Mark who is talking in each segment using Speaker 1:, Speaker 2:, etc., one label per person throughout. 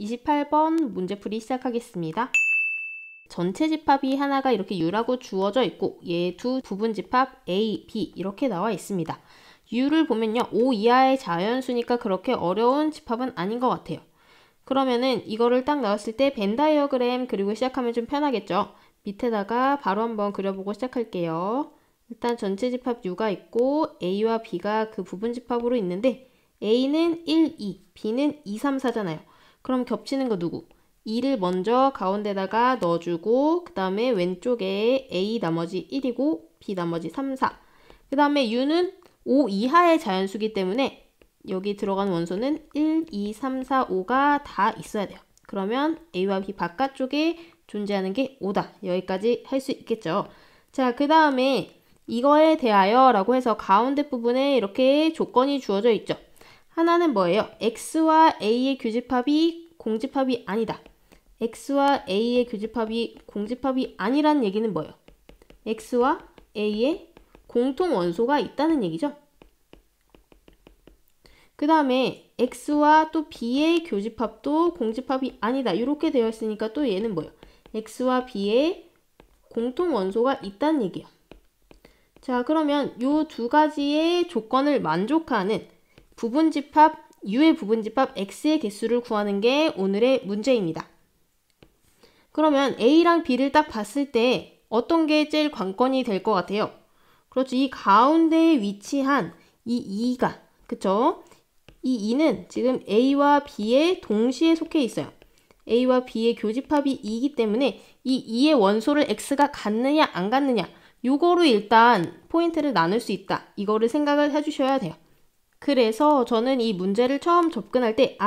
Speaker 1: 28번 문제풀이 시작하겠습니다. 전체 집합이 하나가 이렇게 U라고 주어져 있고 얘 두 부분 집합 A, B 이렇게 나와 있습니다. U를 보면요. 5 이하의 자연수니까 그렇게 어려운 집합은 아닌 것 같아요. 그러면은 이거를 딱 나왔을 때 벤 다이어그램 그리고 시작하면 좀 편하겠죠. 밑에다가 바로 한번 그려보고 시작할게요. 일단 전체 집합 U가 있고 A와 B가 그 부분 집합으로 있는데 A는 1, 2, B는 2, 3, 4잖아요. 그럼 겹치는 거 누구? 2를 먼저 가운데다가 넣어주고 그 다음에 왼쪽에 A 나머지 1이고 B 나머지 3, 4. 그 다음에 U는 5 이하의 자연수기 때문에 여기 들어간 원소는 1, 2, 3, 4, 5가 다 있어야 돼요. 그러면 A와 B 바깥쪽에 존재하는 게 5다. 여기까지 할 수 있겠죠. 자, 그 다음에 이거에 대하여 라고 해서 가운데 부분에 이렇게 조건이 주어져 있죠. 하나는 뭐예요? X와 A의 교집합이 공집합이 아니다. X와 A의 교집합이 공집합이 아니란 얘기는 뭐예요? X와 A의 공통 원소가 있다는 얘기죠. 그 다음에 X와 또 B의 교집합도 공집합이 아니다. 이렇게 되어 있으니까 또 얘는 뭐예요? X와 B의 공통 원소가 있다는 얘기예요. 자, 그러면 이 두 가지의 조건을 만족하는 부분집합, U의 부분집합 X의 개수를 구하는 게 오늘의 문제입니다. 그러면 A랑 B를 딱 봤을 때 어떤 게 제일 관건이 될 것 같아요? 그렇죠. 이 가운데에 위치한 이 2가, 그쵸? 이 2는 지금 A와 B에 동시에 속해 있어요. A와 B의 교집합이 2이기 때문에 이 2의 원소를 X가 갖느냐 안 갖느냐 요거로 일단 포인트를 나눌 수 있다. 이거를 생각을 해주셔야 돼요. 그래서 저는 이 문제를 처음 접근할 때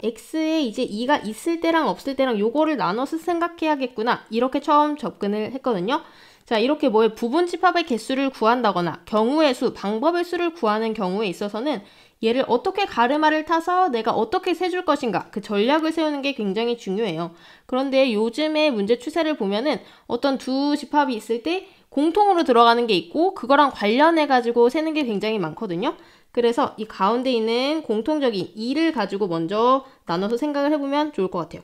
Speaker 1: X에 이제 2가 있을 때랑 없을 때랑 요거를 나눠서 생각해야겠구나. 이렇게 처음 접근을 했거든요. 자, 이렇게 뭐에 부분 집합의 개수를 구한다거나 경우의 수, 방법의 수를 구하는 경우에 있어서는 얘를 어떻게 가르마를 타서 내가 어떻게 세줄 것인가 그 전략을 세우는 게 굉장히 중요해요. 그런데 요즘의 문제 추세를 보면은 어떤 두 집합이 있을 때 공통으로 들어가는 게 있고 그거랑 관련해 가지고 세는 게 굉장히 많거든요. 그래서 이 가운데 있는 공통적인 2를 가지고 먼저 나눠서 생각을 해보면 좋을 것 같아요.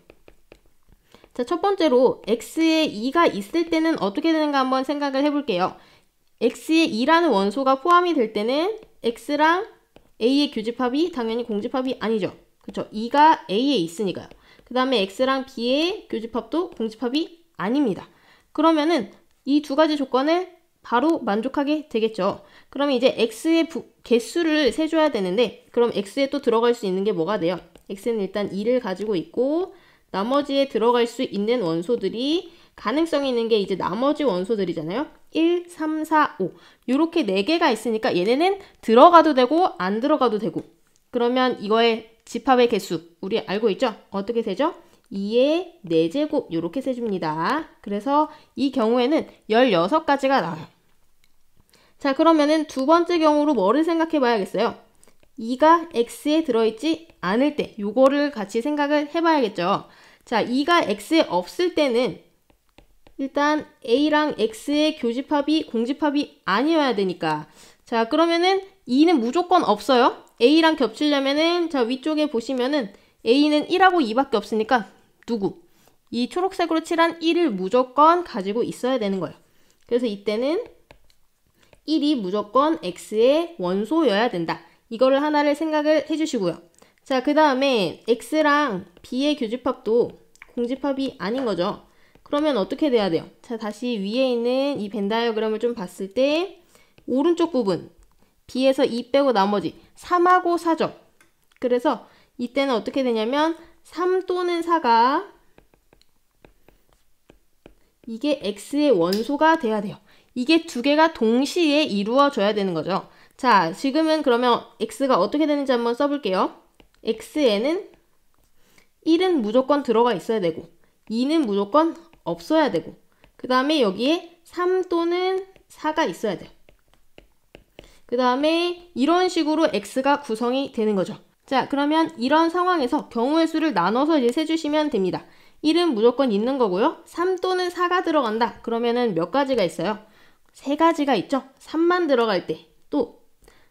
Speaker 1: 자, 첫 번째로 X에 2가 있을 때는 어떻게 되는가 한번 생각을 해볼게요. X에 2라는 원소가 포함이 될 때는 X랑 A의 교집합이 당연히 공집합이 아니죠. 그쵸? 2가 A에 있으니까요. 그 다음에 X랑 B의 교집합도 공집합이 아닙니다. 그러면은 이 두 가지 조건을 바로 만족하게 되겠죠. 그러면 이제 X의 개수를 세줘야 되는데 그럼 X에 또 들어갈 수 있는 게 뭐가 돼요? X는 일단 2를 가지고 있고 나머지에 들어갈 수 있는 원소들이 가능성이 있는 게 이제 나머지 원소들이잖아요. 1, 3, 4, 5 이렇게 4개가 있으니까 얘네는 들어가도 되고 안 들어가도 되고 그러면 이거의 집합의 개수 우리 알고 있죠? 어떻게 세죠? 2의 4제곱 이렇게 세줍니다. 그래서 이 경우에는 16가지가 나와요. 자, 그러면은 두 번째 경우로 뭐를 생각해 봐야겠어요? 2가 X에 들어있지 않을 때 요거를 같이 생각을 해봐야겠죠. 자, 2가 X에 없을 때는 일단 A랑 X의 교집합이 공집합이 아니어야 되니까 자, 그러면은 2는 무조건 없어요. A랑 겹치려면은 자, 위쪽에 보시면은 A는 1하고 2밖에 없으니까 누구? 이 초록색으로 칠한 1을 무조건 가지고 있어야 되는 거예요. 그래서 이때는 1이 무조건 X의 원소여야 된다. 이거를 하나를 생각을 해주시고요. 자, 그 다음에 X랑 B의 교집합도 공집합이 아닌 거죠. 그러면 어떻게 돼야 돼요? 자, 다시 위에 있는 이 벤 다이어그램을 좀 봤을 때 오른쪽 부분 B에서 2 빼고 나머지 3하고 4죠. 그래서 이때는 어떻게 되냐면 3 또는 4가 이게 X의 원소가 돼야 돼요. 이게 두 개가 동시에 이루어져야 되는 거죠. 자, 지금은 그러면 X가 어떻게 되는지 한번 써볼게요. X에는 1은 무조건 들어가 있어야 되고 2는 무조건 없어야 되고 그 다음에 여기에 3 또는 4가 있어야 돼요. 그 다음에 이런 식으로 X가 구성이 되는 거죠. 자, 그러면 이런 상황에서 경우의 수를 나눠서 이제 세주시면 됩니다. 1은 무조건 있는 거고요. 3 또는 4가 들어간다. 그러면은 몇 가지가 있어요? 3가지가 있죠. 3만 들어갈 때, 또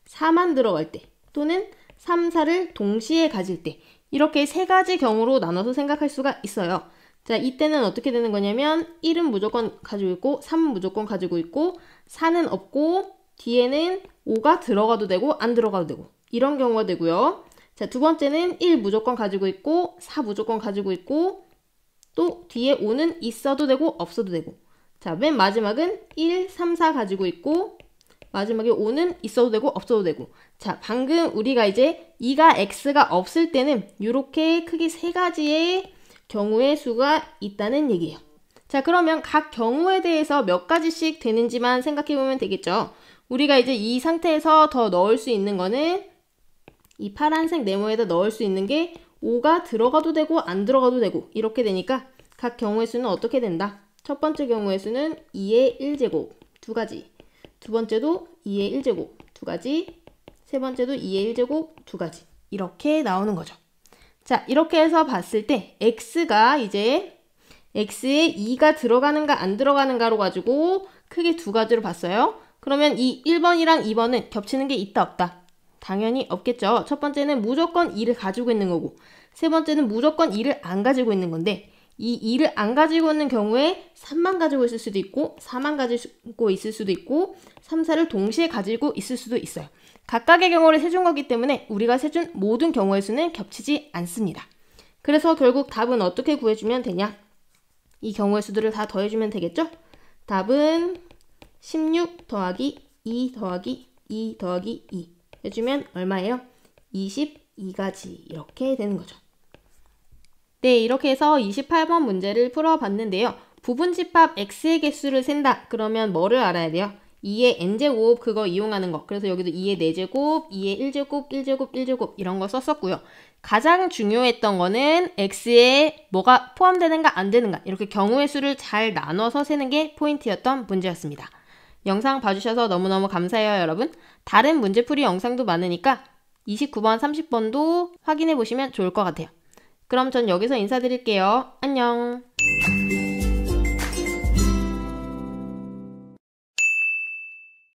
Speaker 1: 4만 들어갈 때, 또는 3, 4를 동시에 가질 때 이렇게 세 가지 경우로 나눠서 생각할 수가 있어요. 자, 이때는 어떻게 되는 거냐면 1은 무조건 가지고 있고 3은 무조건 가지고 있고 4는 없고 뒤에는 5가 들어가도 되고 안 들어가도 되고 이런 경우가 되고요. 자, 두 번째는 1 무조건 가지고 있고 4 무조건 가지고 있고 또 뒤에 5는 있어도 되고 없어도 되고. 자, 맨 마지막은 1, 3, 4 가지고 있고 마지막에 5는 있어도 되고 없어도 되고. 자, 방금 우리가 이제 2가 x가 없을 때는 이렇게 크게 세 가지의 경우의 수가 있다는 얘기예요. 자, 그러면 각 경우에 대해서 몇 가지씩 되는지만 생각해 보면 되겠죠. 우리가 이제 이 상태에서 더 넣을 수 있는 거는 이 파란색 네모에다 넣을 수 있는 게 5가 들어가도 되고 안 들어가도 되고 이렇게 되니까 각 경우의 수는 어떻게 된다? 첫 번째 경우의 수는 2의 1제곱 두 가지, 두 번째도 2의 1제곱 두 가지, 세 번째도 2의 1제곱 두 가지 이렇게 나오는 거죠. 자, 이렇게 해서 봤을 때 x가 이제 x에 2가 들어가는가 안 들어가는가로 가지고 크게 두 가지로 봤어요. 그러면 이 1번이랑 2번은 겹치는 게 있다 없다? 당연히 없겠죠. 첫 번째는 무조건 2를 가지고 있는 거고 세 번째는 무조건 2를 안 가지고 있는 건데 이 2를 안 가지고 있는 경우에 3만 가지고 있을 수도 있고 4만 가지고 있을 수도 있고 3, 4를 동시에 가지고 있을 수도 있어요. 각각의 경우를 세준 거기 때문에 우리가 세준 모든 경우의 수는 겹치지 않습니다. 그래서 결국 답은 어떻게 구해주면 되냐? 이 경우의 수들을 다 더해주면 되겠죠? 답은 16 더하기 2 더하기 2 더하기 2 해주면 얼마예요? 22가지 이렇게 되는 거죠. 네, 이렇게 해서 28번 문제를 풀어봤는데요. 부분집합 x의 개수를 센다. 그러면 뭐를 알아야 돼요? 2의 n제곱 그거 이용하는 거. 그래서 여기도 2의 4제곱, 2의 1제곱, 1제곱, 1제곱 이런 거 썼었고요. 가장 중요했던 거는 x에 뭐가 포함되는가 안 되는가 이렇게 경우의 수를 잘 나눠서 세는 게 포인트였던 문제였습니다. 영상 봐주셔서 너무너무 감사해요, 여러분. 다른 문제풀이 영상도 많으니까 29번, 30번도 확인해 보시면 좋을 것 같아요. 그럼 전 여기서 인사드릴게요. 안녕.